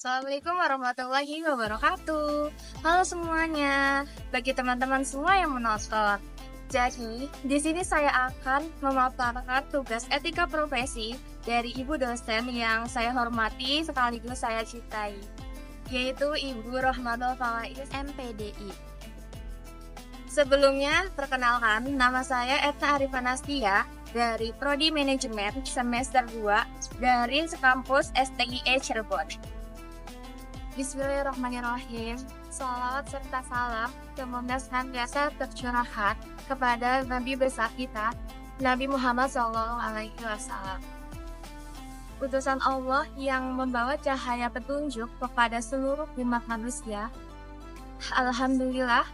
Assalamualaikum warahmatullahi wabarakatuh. Halo semuanya, bagi teman-teman semua yang menonton. Jadi, di sini saya akan memaparkan tugas etika profesi dari ibu dosen yang saya hormati sekaligus saya cintai, yaitu Ibu Rohmatul Fawaiz MPDI. Sebelumnya, perkenalkan, nama saya Etna Arifanastia dari Prodi Manajemen semester 2 dari kampus STIE Cirebon. Bismillahirrahmanirrahim. Salawat serta salam semoga senantiasa tercurahkan kepada Nabi besar kita, Nabi Muhammad SAW. Utusan Allah yang membawa cahaya petunjuk kepada seluruh umat manusia. Alhamdulillah,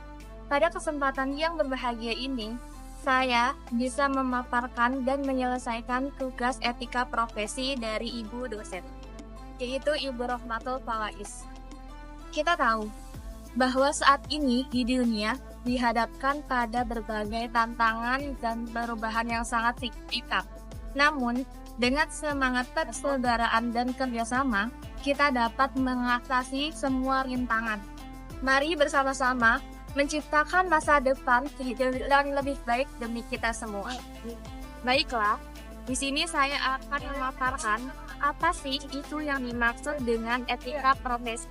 pada kesempatan yang berbahagia ini, saya bisa memaparkan dan menyelesaikan tugas etika profesi dari ibu dosen, yaitu Ibu Rohmatul Fawaiz. Kita tahu bahwa saat ini di dunia dihadapkan pada berbagai tantangan dan perubahan yang sangat signifikan. Namun, dengan semangat persaudaraan dan kerjasama, kita dapat mengatasi semua rintangan. Mari bersama-sama menciptakan masa depan yang lebih baik demi kita semua. Baiklah, di sini saya akan memaparkan apa sih itu yang dimaksud dengan etika profesi.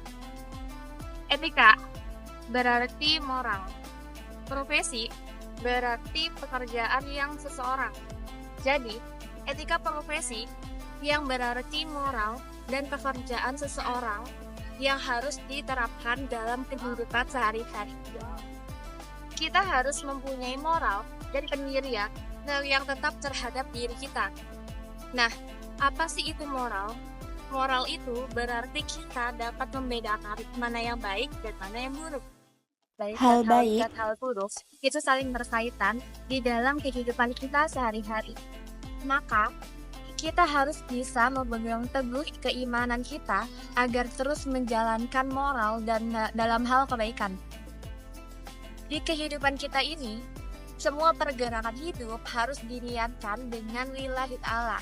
Etika berarti moral. Profesi berarti pekerjaan yang seseorang. Jadi, etika profesi yang berarti moral dan pekerjaan seseorang yang harus diterapkan dalam kehidupan sehari-hari. Kita harus mempunyai moral dan pendirian yang tetap terhadap diri kita. Nah, apa sih itu moral? Moral itu berarti kita dapat membedakan mana yang baik dan mana yang buruk. Hal baik dan hal buruk itu saling berkaitan di dalam kehidupan kita sehari-hari. Maka, kita harus bisa memegang teguh keimanan kita agar terus menjalankan moral dan dalam hal kebaikan. Di kehidupan kita ini, semua pergerakan hidup harus diniatkan dengan lillahi ta'ala,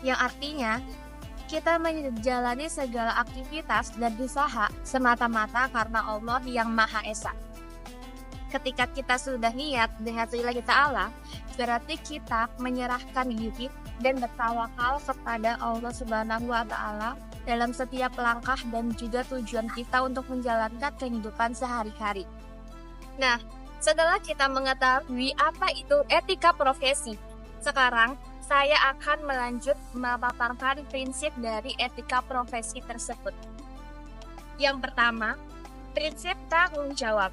yang artinya kita menjalani segala aktivitas dan usaha semata-mata karena Allah yang Maha Esa. Ketika kita sudah niat dengan lillahi ta'ala, berarti kita menyerahkan diri dan bertawakal kepada Allah Subhanahu wa Ta'ala dalam setiap langkah dan juga tujuan kita untuk menjalankan kehidupan sehari-hari. Nah, setelah kita mengetahui apa itu etika profesi, sekarang saya akan melanjut memaparkan prinsip dari etika profesi tersebut. Yang pertama, prinsip tanggung jawab.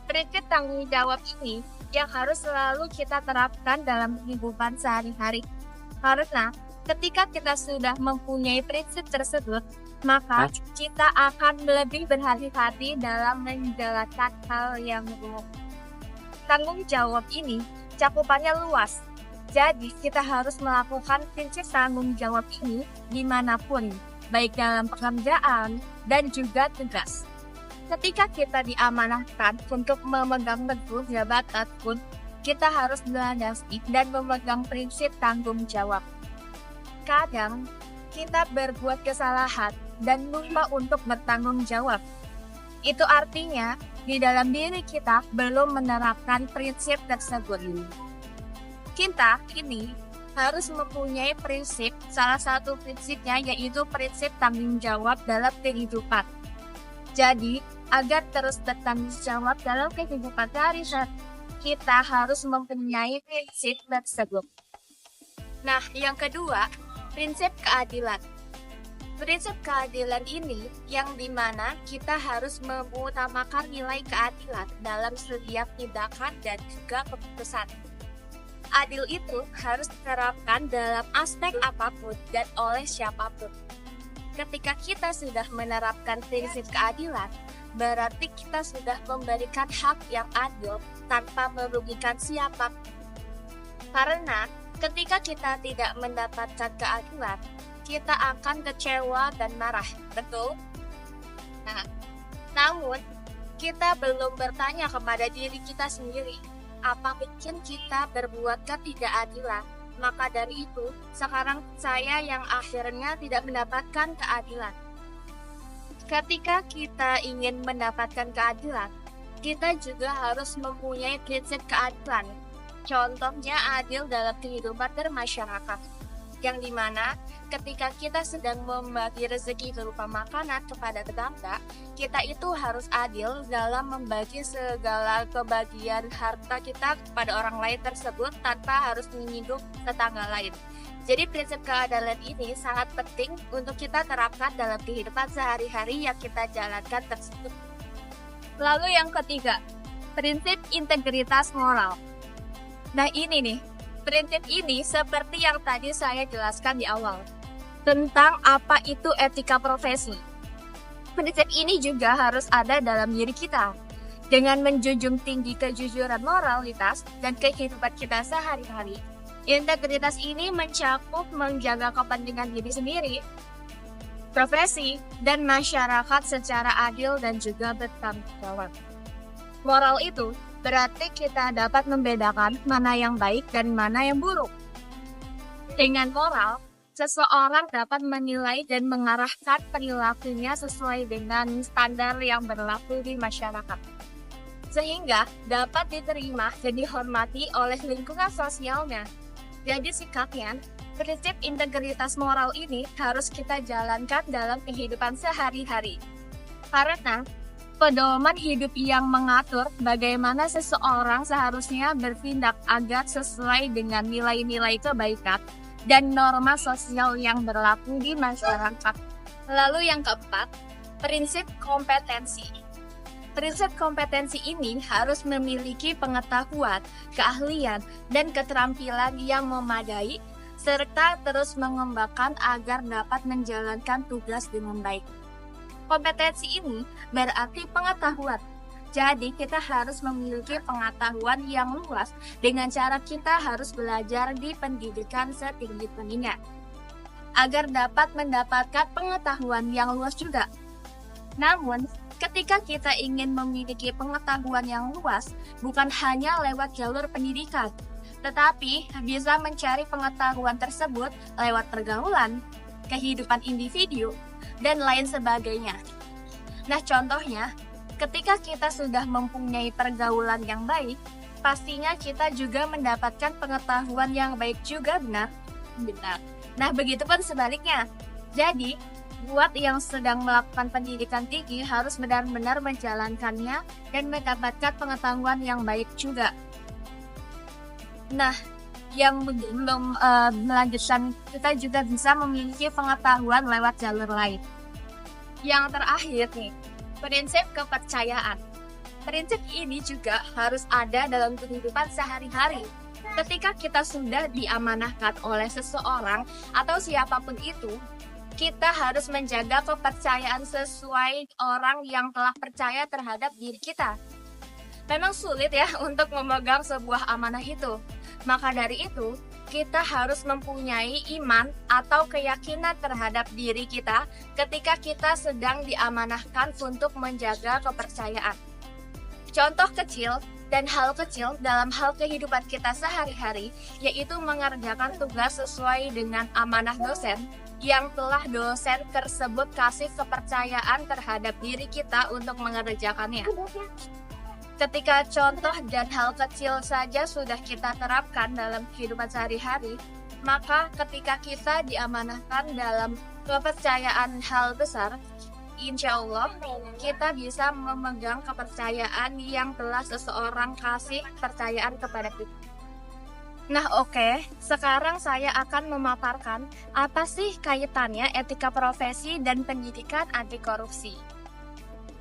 Prinsip tanggung jawab ini yang harus selalu kita terapkan dalam kehidupan sehari-hari. Karena ketika kita sudah mempunyai prinsip tersebut, maka kita akan lebih berhati-hati dalam menjalankan hal yang buruk. Tanggung jawab ini cakupannya luas. Jadi, kita harus melakukan prinsip tanggung jawab ini dimanapun, baik dalam pekerjaan dan juga tugas. Ketika kita diamanahkan untuk memegang teguh jabatan pun, kita harus melandasi dan memegang prinsip tanggung jawab. Kadang, kita berbuat kesalahan dan lupa untuk bertanggung jawab. Itu artinya, di dalam diri kita belum menerapkan prinsip tersebut. Kita ini harus mempunyai prinsip, salah satu prinsipnya yaitu prinsip tanggung jawab dalam kehidupan. Jadi, agar terus bertanggung jawab dalam kehidupan sehari-hari, kita harus mempunyai prinsip tersebut. Nah, yang kedua, prinsip keadilan. Prinsip keadilan ini yang dimana kita harus mengutamakan nilai keadilan dalam setiap tindakan dan juga keputusan. Adil itu harus diterapkan dalam aspek apapun dan oleh siapapun. Ketika kita sudah menerapkan prinsip keadilan, berarti kita sudah memberikan hak yang adil tanpa merugikan siapapun. Karena ketika kita tidak mendapatkan keadilan, kita akan kecewa dan marah, betul? Nah, namun kita belum bertanya kepada diri kita sendiri, apa mungkin kita berbuat ketidakadilan? Maka dari itu, sekarang saya yang akhirnya tidak mendapatkan keadilan. Ketika kita ingin mendapatkan keadilan, kita juga harus mempunyai prinsip keadilan. Contohnya adil dalam kehidupan bermasyarakat, yang dimana ketika kita sedang membagi rezeki berupa makanan kepada tetangga, kita itu harus adil dalam membagi segala kebagian harta kita kepada orang lain tersebut tanpa harus menyinggung tetangga lain. Jadi prinsip keadilan ini sangat penting untuk kita terapkan dalam kehidupan sehari-hari yang kita jalankan tersebut. Lalu yang ketiga, prinsip integritas moral. Nah ini nih, prinsip ini seperti yang tadi saya jelaskan di awal, tentang apa itu etika profesi. Prinsip ini juga harus ada dalam diri kita. Dengan menjunjung tinggi kejujuran moralitas dan kehidupan kita sehari-hari, integritas ini mencakup menjaga kepentingan diri sendiri, profesi, dan masyarakat secara adil dan juga bertanggung jawab. Moral itu berarti kita dapat membedakan mana yang baik dan mana yang buruk. Dengan moral, seseorang dapat menilai dan mengarahkan perilakunya sesuai dengan standar yang berlaku di masyarakat, sehingga dapat diterima dan dihormati oleh lingkungan sosialnya. Jadi sikapnya, prinsip integritas moral ini harus kita jalankan dalam kehidupan sehari-hari. Karena pedoman hidup yang mengatur bagaimana seseorang seharusnya bertindak agar sesuai dengan nilai-nilai kebaikan dan norma sosial yang berlaku di masyarakat. Lalu yang keempat, prinsip kompetensi. Prinsip kompetensi ini harus memiliki pengetahuan, keahlian, dan keterampilan yang memadai, serta terus mengembangkan agar dapat menjalankan tugas dengan baik. Kompetensi ini berarti pengetahuan. Jadi kita harus memiliki pengetahuan yang luas dengan cara kita harus belajar di pendidikan setinggi-tingginya agar dapat mendapatkan pengetahuan yang luas juga. Namun, ketika kita ingin memiliki pengetahuan yang luas, bukan hanya lewat jalur pendidikan, tetapi bisa mencari pengetahuan tersebut lewat pergaulan, kehidupan individu, dan lain sebagainya. Nah, contohnya, ketika kita sudah mempunyai pergaulan yang baik, pastinya kita juga mendapatkan pengetahuan yang baik juga, benar? Benar. Nah, begitupun sebaliknya. Jadi, buat yang sedang melakukan pendidikan tinggi harus benar-benar menjalankannya dan mendapatkan pengetahuan yang baik juga. Nah, yang belum melanjutkan, kita juga bisa memiliki pengetahuan lewat jalur lain. Yang terakhir nih, prinsip kepercayaan. Prinsip ini juga harus ada dalam kehidupan sehari-hari. Ketika kita sudah diamanahkan oleh seseorang atau siapapun itu, kita harus menjaga kepercayaan sesuai orang yang telah percaya terhadap diri kita. Memang sulit ya untuk memegang sebuah amanah itu. Maka dari itu, kita harus mempunyai iman atau keyakinan terhadap diri kita ketika kita sedang diamanahkan untuk menjaga kepercayaan. Contoh kecil dan hal kecil dalam hal kehidupan kita sehari-hari, yaitu mengerjakan tugas sesuai dengan amanah dosen yang telah dosen tersebut kasih kepercayaan terhadap diri kita untuk mengerjakannya. Ketika contoh dan hal kecil saja sudah kita terapkan dalam kehidupan sehari-hari, maka ketika kita diamanahkan dalam kepercayaan hal besar, insya Allah kita bisa memegang kepercayaan yang telah seseorang kasih kepercayaan kepada kita. Nah oke, sekarang saya akan memaparkan apa sih kaitannya etika profesi dan pendidikan anti korupsi.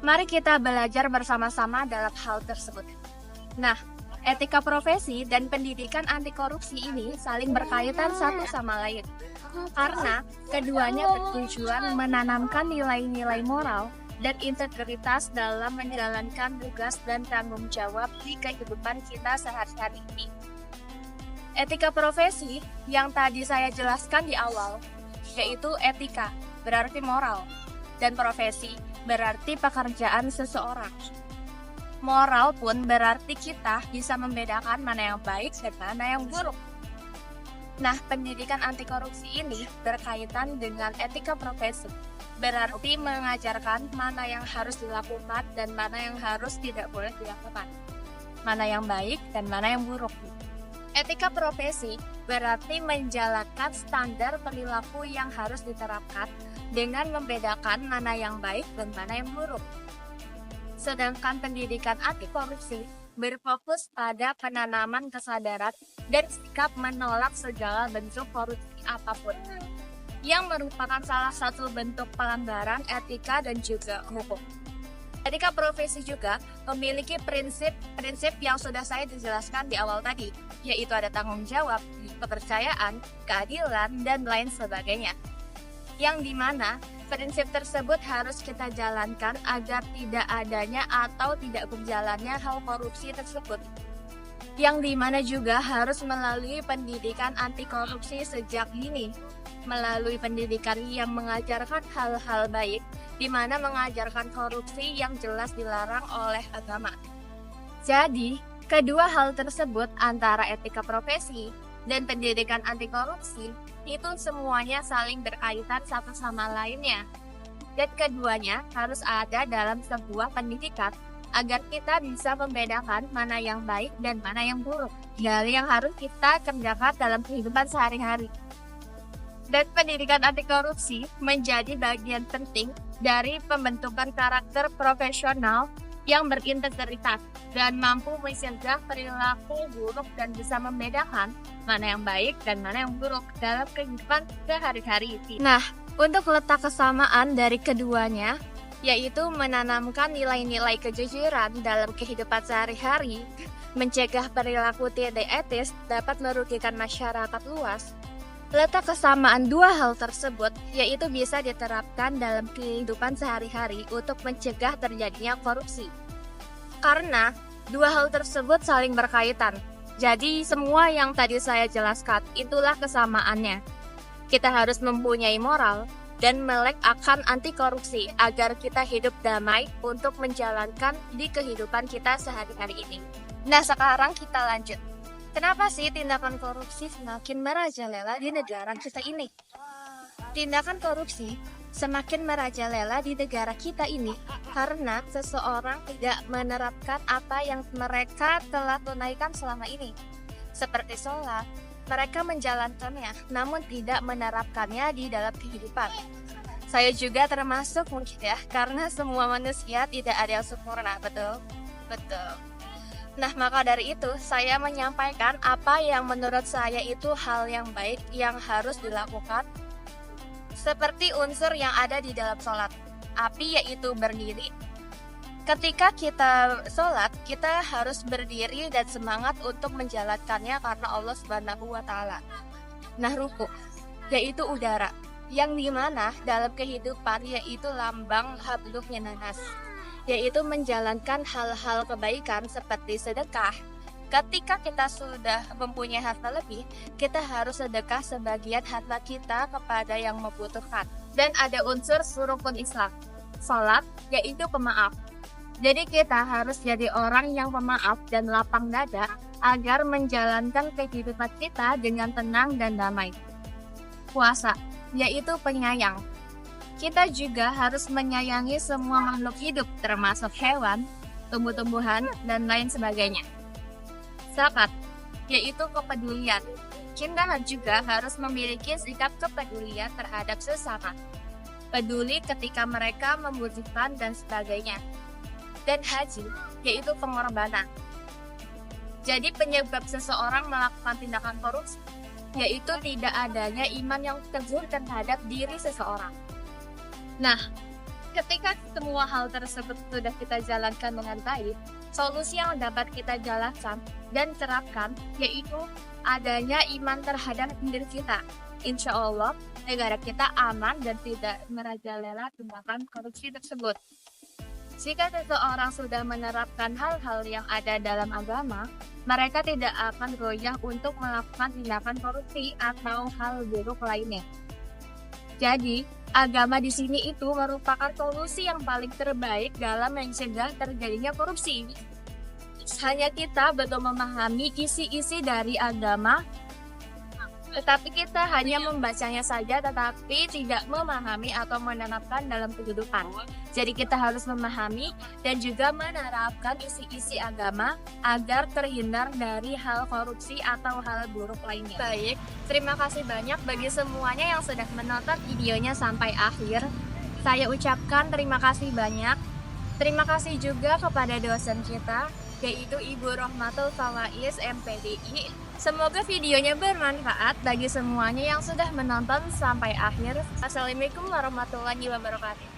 Mari kita belajar bersama-sama dalam hal tersebut. Nah, etika profesi dan pendidikan anti korupsi ini saling berkaitan satu sama lain. Karena keduanya bertujuan menanamkan nilai-nilai moral dan integritas dalam menjalankan tugas dan tanggung jawab di kehidupan kita sehari-hari ini. Etika profesi yang tadi saya jelaskan di awal, yaitu etika, berarti moral, dan profesi berarti pekerjaan seseorang. Moral pun berarti kita bisa membedakan mana yang baik dan mana yang buruk. Nah, pendidikan anti korupsi ini berkaitan dengan etika profesi. berarti mengajarkan mana yang harus dilakukan dan mana yang harus tidak boleh dilakukan, mana yang baik dan mana yang buruk. Etika profesi berarti menjalankan standar perilaku yang harus diterapkan dengan membedakan mana yang baik dan mana yang buruk. Sedangkan pendidikan anti korupsi berfokus pada penanaman kesadaran dan sikap menolak segala bentuk korupsi apapun, yang merupakan salah satu bentuk pelanggaran etika dan juga hukum. Etika profesi juga memiliki prinsip-prinsip yang sudah saya jelaskan di awal tadi, yaitu ada tanggung jawab, kepercayaan, keadilan, dan lain sebagainya. Yang dimana prinsip tersebut harus kita jalankan agar tidak adanya atau tidak berjalannya hal korupsi tersebut. Yang dimana juga harus melalui pendidikan anti korupsi sejak dini, melalui pendidikan yang mengajarkan hal-hal baik, di mana mengajarkan korupsi yang jelas dilarang oleh agama. Jadi, kedua hal tersebut antara etika profesi dan pendidikan anti korupsi itu semuanya saling berkaitan satu sama lainnya. Dan keduanya harus ada dalam sebuah pendidikan agar kita bisa membedakan mana yang baik dan mana yang buruk dari yang harus kita kerjakan dalam kehidupan sehari-hari. Dan pendidikan anti korupsi menjadi bagian penting dari pembentukan karakter profesional yang berintegritas dan mampu mencegah perilaku buruk dan bisa membedakan mana yang baik dan mana yang buruk dalam kehidupan sehari-hari. Nah, untuk letak kesamaan dari keduanya, yaitu menanamkan nilai-nilai kejujuran dalam kehidupan sehari-hari, mencegah perilaku tidak etis dapat merugikan masyarakat luas. Letak kesamaan dua hal tersebut yaitu bisa diterapkan dalam kehidupan sehari-hari untuk mencegah terjadinya korupsi. Karena dua hal tersebut saling berkaitan. Jadi semua yang tadi saya jelaskan itulah kesamaannya. Kita harus mempunyai moral dan melek akan anti korupsi agar kita hidup damai untuk menjalankan di kehidupan kita sehari-hari ini. Nah, sekarang kita lanjut. Kenapa sih tindakan korupsi semakin merajalela di negara kita ini? Tindakan korupsi semakin merajalela di negara kita ini karena seseorang tidak menerapkan apa yang mereka telah tunaikan selama ini. Seperti sholat, mereka menjalankannya namun tidak menerapkannya di dalam kehidupan. Saya juga termasuk mungkin ya, karena semua manusia tidak ada yang sempurna, betul? Betul. Nah, maka dari itu, saya menyampaikan apa yang menurut saya itu hal yang baik yang harus dilakukan. Seperti unsur yang ada di dalam sholat, api yaitu berdiri. Ketika kita sholat, kita harus berdiri dan semangat untuk menjalankannya karena Allah Subhanahu wa Ta'ala. Nah, ruku, yaitu udara, yang dimana dalam kehidupan yaitu lambang hablum minanas, yaitu menjalankan hal-hal kebaikan seperti sedekah. Ketika kita sudah mempunyai harta lebih, kita harus sedekah sebagian harta kita kepada yang membutuhkan. Dan ada unsur rukun Islam, salat, yaitu pemaaf. Jadi kita harus jadi orang yang pemaaf dan lapang dada agar menjalankan kehidupan kita dengan tenang dan damai. Puasa, yaitu penyayang. Kita juga harus menyayangi semua makhluk hidup, termasuk hewan, tumbuh-tumbuhan, dan lain sebagainya. Zakat, yaitu kepedulian. Kita juga harus memiliki sikap kepedulian terhadap sesama. Peduli ketika mereka membutuhkan dan sebagainya. Dan haji, yaitu pengorbanan. Jadi penyebab seseorang melakukan tindakan korupsi, yaitu tidak adanya iman yang teguh terhadap diri seseorang. Nah, ketika semua hal tersebut sudah kita jalankan dengan baik, solusi yang dapat kita jalankan dan terapkan yaitu adanya iman terhadap diri kita. Insya Allah, negara kita aman dan tidak merajalela tindakan korupsi tersebut. Jika seseorang sudah menerapkan hal-hal yang ada dalam agama, mereka tidak akan goyah untuk melakukan tindakan korupsi atau hal buruk lainnya. Jadi, agama di sini itu merupakan solusi yang paling terbaik dalam mencegah terjadinya korupsi. Hanya kita betul memahami isi-isi dari agama Tetapi kita hanya membacanya saja tetapi tidak memahami atau menerapkan dalam kehidupan. Jadi kita harus memahami dan juga menerapkan isi-isi agama agar terhindar dari hal korupsi atau hal buruk lainnya. Baik, terima kasih banyak bagi semuanya yang sudah menonton videonya sampai akhir. Saya ucapkan terima kasih banyak. Terima kasih juga kepada dosen kita, yaitu Ibu Rohmatul Fawais MPDI. Semoga videonya bermanfaat bagi semuanya yang sudah menonton sampai akhir. Assalamualaikum warahmatullahi wabarakatuh.